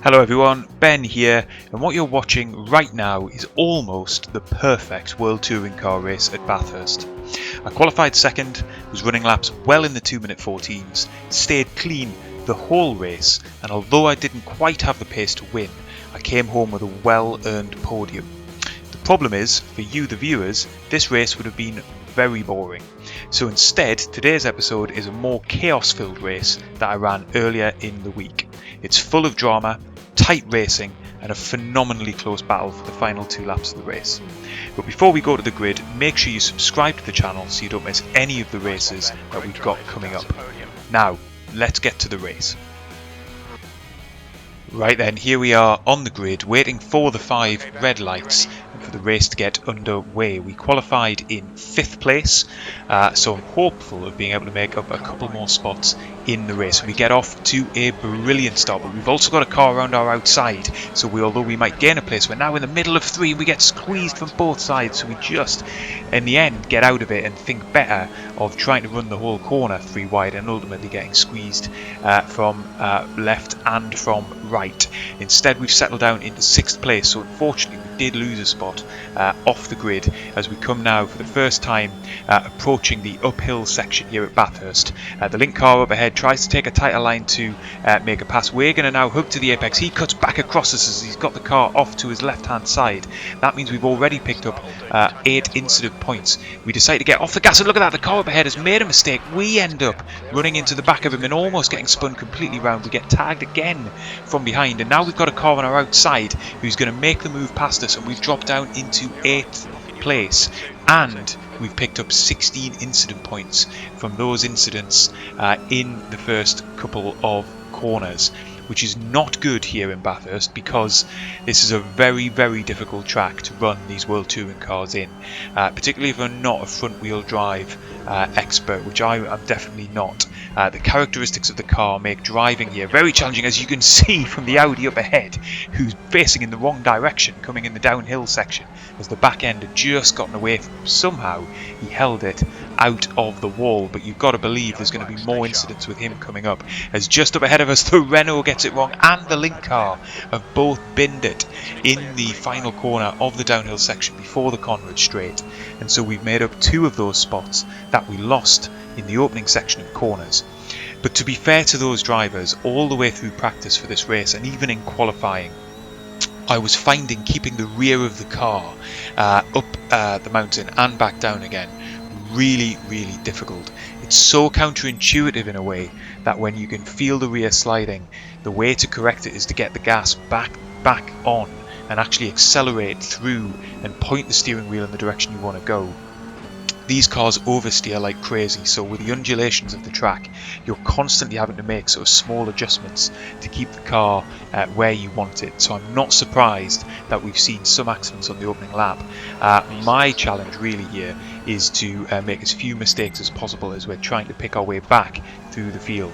Hello everyone, Ben here, and what you're watching right now is almost the perfect World Touring Car race at Bathurst. I qualified second, was running laps well in the 2-minute 14s, stayed clean the whole race, and although I didn't quite have the pace to win, I came home with a well-earned podium. The problem is, for you the viewers, this race would have been very boring. So instead, today's episode is a more chaos-filled race that I ran earlier in the week. It's full of drama, tight racing and a phenomenally close battle for the final 2 laps of the race. But before we go to the grid, make sure you subscribe to the channel so you don't miss any of the races that we've got coming up. Now, let's get to the race. Right then, here we are on the grid waiting for the 5 red lights and for the race to get underway. We qualified in 5th place, so I'm hopeful of being able to make up a couple more spots in the race. We get off to a brilliant start, but we've also got a car around our outside, so although we might gain a place, we're now in the middle of 3 and we get squeezed from both sides, so we just in the end get out of it and think better of trying to run the whole corner 3 wide and ultimately getting squeezed from left and from right. Instead we've settled down into 6th place, so unfortunately we did lose a spot off the grid as we come now for the first time approaching the uphill section here at Bathurst. The link car up ahead tries to take a tighter line to make a pass. We're going to now hook to the apex. He cuts back across us as he's got the car off to his left hand side. That means we've already picked up 8 incident points. We decide to get off the gas and look at that, the car up ahead has made a mistake. We end up running into the back of him and almost getting spun completely round. We get tagged again from behind, and now we've got a car on our outside who's going to make the move past us, and we've dropped down into 8th place, and we've picked up 16 incident points from those incidents in the first couple of corners, which is not good here in Bathurst because this is a very difficult track to run these World Touring cars in, particularly if I'm not a front wheel drive expert, which I am definitely not. The characteristics of the car make driving here very challenging, as you can see from the Audi up ahead, who's facing in the wrong direction coming in the downhill section, as the back end had just gotten away from him. Somehow he held it out of the wall, but you've got to believe there's going to be more incidents with him coming up, as just up ahead of us the Renault gets it wrong and the link car have both binned it in the final corner of the downhill section before the Conrad straight, and so we've made up 2 of those spots that we lost in the opening section of corners. But to be fair to those drivers, all the way through practice for this race and even in qualifying, I was finding keeping the rear of the car up the mountain and back down again really difficult. It's so counterintuitive in a way that when you can feel the rear sliding, the way to correct it is to get the gas back on and actually accelerate through and point the steering wheel in the direction you want to go. These cars oversteer like crazy, so with the undulations of the track, you're constantly having to make sort of small adjustments to keep the car where you want it. So I'm not surprised that we've seen some accidents on the opening lap. My challenge really here is to make as few mistakes as possible as we're trying to pick our way back through the field.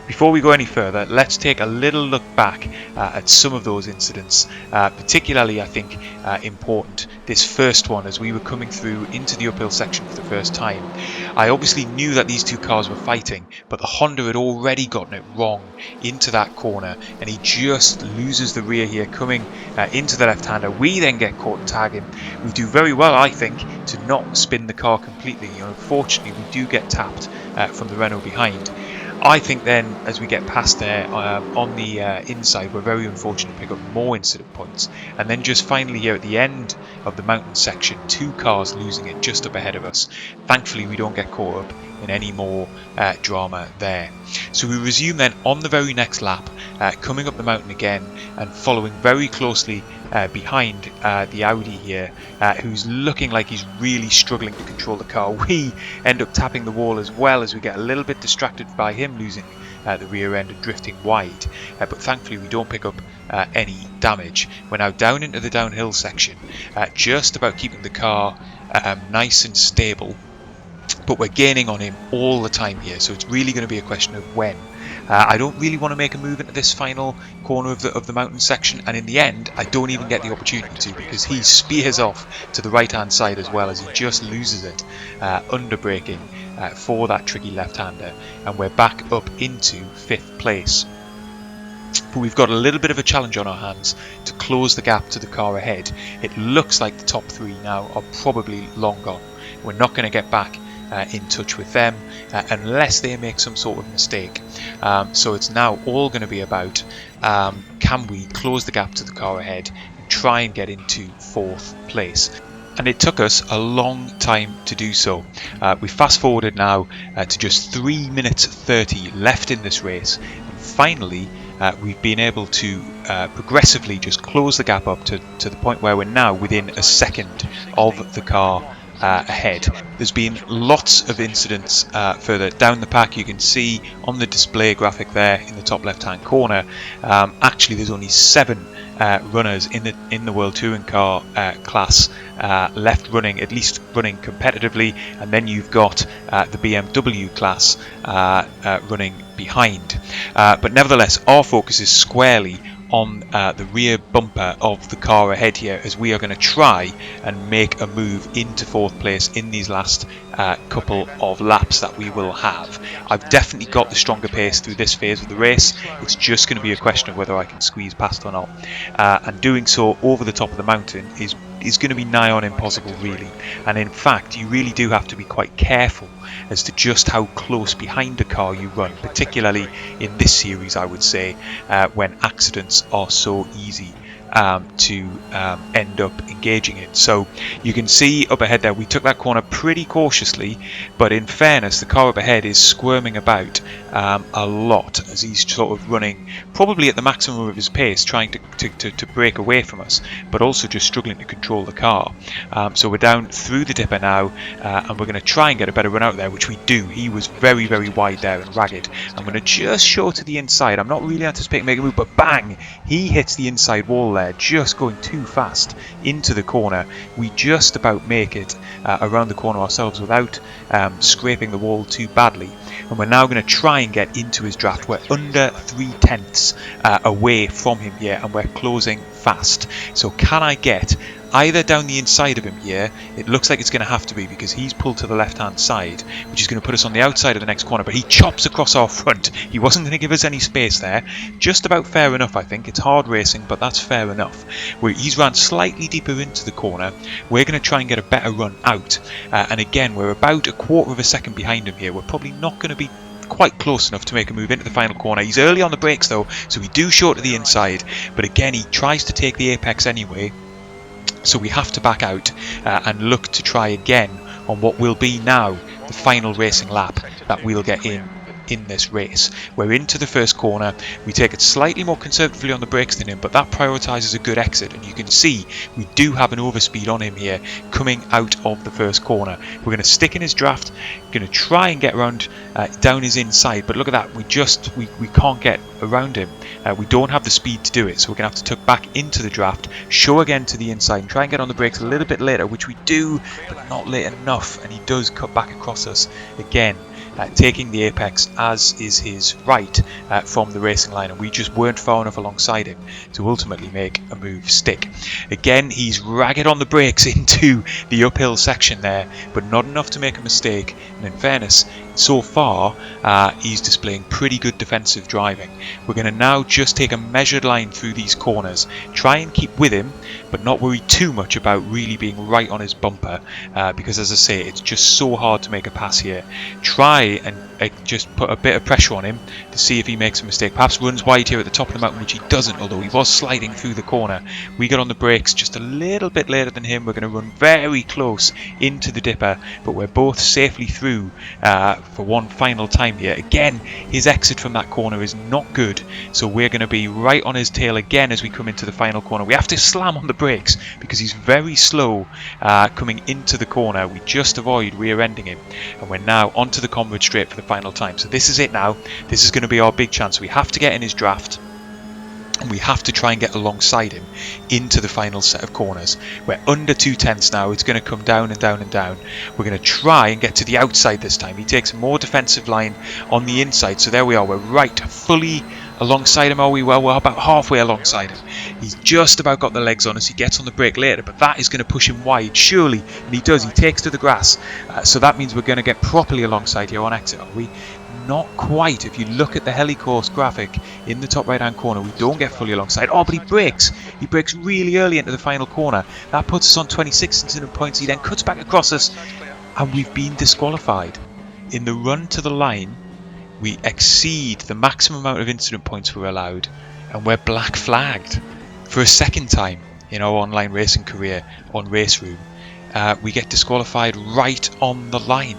Before we go any further, let's take a little look back at some of those incidents, particularly I think important this first one as we were coming through into the uphill section for the first time. I obviously knew that these 2 cars were fighting, but the Honda had already gotten it wrong into that corner and he just loses the rear here coming into the left-hander. We then get caught and tag him. We do very well, I think, to not spin the car completely. Unfortunately we do get tapped from the Renault behind. I think then as we get past there on the inside, we're very unfortunate to pick up more incident points, and then just finally here at the end of the mountain section, 2 cars losing it just up ahead of us. Thankfully we don't get caught up in any more drama there. So we resume then on the very next lap, coming up the mountain again and following very closely behind the Audi here, who's looking like he's really struggling to control the car. We end up tapping the wall as well as we get a little bit distracted by him losing the rear end and drifting wide, but thankfully we don't pick up any damage. We're now down into the downhill section, just about keeping the car nice and stable, but we're gaining on him all the time here, so it's really going to be a question of when. I don't really want to make a move into this final corner of the mountain section, and in the end I don't even get the opportunity to, because he spears off to the right hand side as well as he just loses it under braking for that tricky left-hander, and we're back up into 5th place. but we've got a little bit of a challenge on our hands to close the gap to the car ahead. It looks like the top 3 now are probably long gone. We're not going to get back in touch with them unless they make some sort of mistake. So it's now all going to be about can we close the gap to the car ahead and try and get into 4th place. And it took us a long time to do so. We fast forwarded now to just 3 minutes 30 left in this race, and finally we've been able to progressively just close the gap up to the point where we're now within a second of the car ahead. There's been lots of incidents further down the pack. You can see on the display graphic there in the top left hand corner, actually there's only 7 runners in the World Touring Car class left running, at least running competitively, and then you've got the BMW class running behind. But nevertheless, our focus is squarely on the rear bumper of the car ahead here, as we are going to try and make a move into 4th place in these last couple of laps that we will have. I've definitely got the stronger pace through this phase of the race. It's just going to be a question of whether I can squeeze past or not, and doing so over the top of the mountain is going to be nigh on impossible, really. And in fact, you really do have to be quite careful as to just how close behind a car you run, particularly in this series, I would say, when accidents are so easy to end up engaging in. So you can see up ahead there, we took that corner pretty cautiously, but in fairness, the car up ahead is squirming about a lot as he's sort of running probably at the maximum of his pace, trying to break away from us, but also just struggling to control the car. So we're down through the dipper now, and we're going to try and get a better run out there, which we do. He was very, very wide there and ragged. I'm going to just show to the inside. I'm not really anticipating making a move, but bang! He hits the inside wall there, just going too fast into the corner. We just about make it around the corner ourselves without scraping the wall too badly. And we're now going to try and get into his draft. We're under 3/10 away from him here, and we're closing fast. So can I get either down the inside of him here? It looks like it's going to have to be, because he's pulled to the left hand side, which is going to put us on the outside of the next corner, but he chops across our front. He wasn't going to give us any space there. Just about fair enough, I think. It's hard racing, but that's fair enough. He's ran slightly deeper into the corner. We're going to try and get a better run out, and again, we're about 1/4 of a second behind him here. We're probably not going to be quite close enough to make a move into the final corner. He's early on the brakes though, so we do show to the inside, but again, he tries to take the apex anyway. So we have to back out and look to try again on what will be now the final racing lap that we'll get in this race. We're into the first corner. We take it slightly more conservatively on the brakes than him, but that prioritises a good exit, and you can see we do have an overspeed on him here coming out of the first corner. We're going to stick in his draft, going to try and get around down his inside, but look at that, we can't get around him. We don't have the speed to do it, so we're going to have to tuck back into the draft, show again to the inside, and try and get on the brakes a little bit later, which we do, but not late enough, and he does cut back across us again. Taking the apex as is his right from the racing line, and we just weren't far enough alongside him to ultimately make a move stick. Again, he's ragged on the brakes into the uphill section there, but not enough to make a mistake, and in fairness, so far he's displaying pretty good defensive driving. We're going to now just take a measured line through these corners, try and keep with him, but not worry too much about really being right on his bumper, because as I say, it's just so hard to make a pass here. Try and just put a bit of pressure on him to see if he makes a mistake. Perhaps runs wide here at the top of the mountain, which he doesn't, although he was sliding through the corner. We got on the brakes just a little bit later than him. We're going to run very close into the dipper, but we're both safely through for one final time here. Again, his exit from that corner is not good, so we're going to be right on his tail again as we come into the final corner. We have to slam on the brakes because he's very slow coming into the corner. We just avoid rear-ending him, and we're now onto the Conrad straight for the final time. So this is it now. This is going to be our big chance. We have to get in his draft, and we have to try and get alongside him into the final set of corners. We're under 2/10 now. It's going to come down and down and down. We're going to try and get to the outside this time. He takes a more defensive line on the inside, so there we are. We're right fully alongside him. Are we? Well, we're about halfway alongside him. He's just about got the legs on us. He gets on the brake later, but that is going to push him wide, surely, and he does. He takes to the grass, so that means we're going to get properly alongside here on exit, are we? not quite. If you look at the helicourse graphic in the top right hand corner, we don't get fully alongside. Oh, but he brakes really early into the final corner. That puts us on 26 incident points. He then cuts back across us, and we've been disqualified. In the run to the line, we exceed the maximum amount of incident points we're allowed, and we're black flagged for a second time in our online racing career on RaceRoom. We get disqualified right on the line,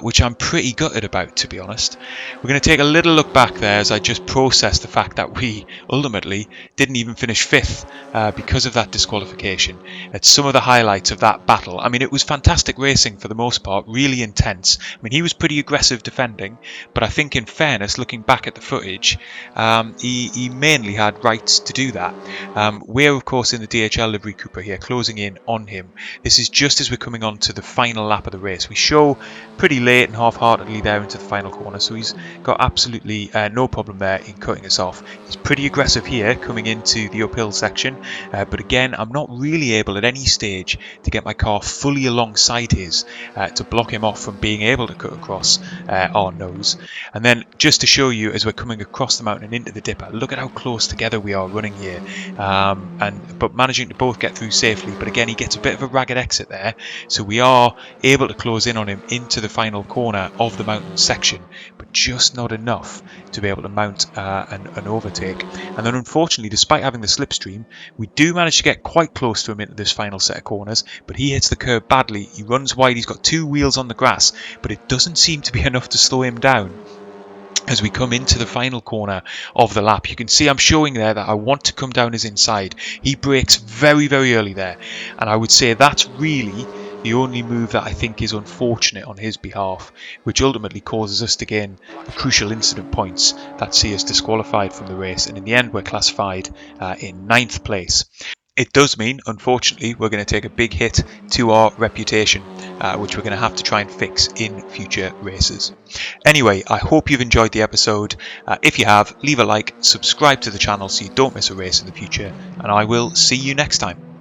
which I'm pretty gutted about, to be honest. We're going to take a little look back there as I just process the fact that we ultimately didn't even finish 5th because of that disqualification. At some of the highlights of that battle, I mean, it was fantastic racing for the most part, really intense. I mean, he was pretty aggressive defending, but I think in fairness, looking back at the footage, he mainly had rights to do that. We're, of course, in the DHL livery Cooper here, closing in on him. This is just as we're coming on to the final lap of the race. We show pretty late and half-heartedly there into the final corner, so he's got absolutely no problem there in cutting us off. He's pretty aggressive here coming into the uphill section, but again, I'm not really able at any stage to get my car fully alongside his to block him off from being able to cut across our nose. And then just to show you as we're coming across the mountain and into the dipper, look at how close together we are running here, but managing to both get through safely. But again, he gets a bit of a ragged exit there, so we are able to close in on him into the final corner of the mountain section, but just not enough to be able to mount an overtake. And then unfortunately, despite having the slipstream, we do manage to get quite close to him into this final set of corners, but he hits the curb badly. He runs wide, he's got 2 wheels on the grass, but it doesn't seem to be enough to slow him down. As we come into the final corner of the lap, you can see I'm showing there that I want to come down his inside. He brakes very, very early there, and I would say that's really the only move that I think is unfortunate on his behalf, which ultimately causes us to gain the crucial incident points that see us disqualified from the race, and in the end we're classified in 9th place. It does mean, unfortunately, we're going to take a big hit to our reputation, which we're going to have to try and fix in future races. Anyway, I hope you've enjoyed the episode. If you have, leave a like, subscribe to the channel so you don't miss a race in the future, and I will see you next time.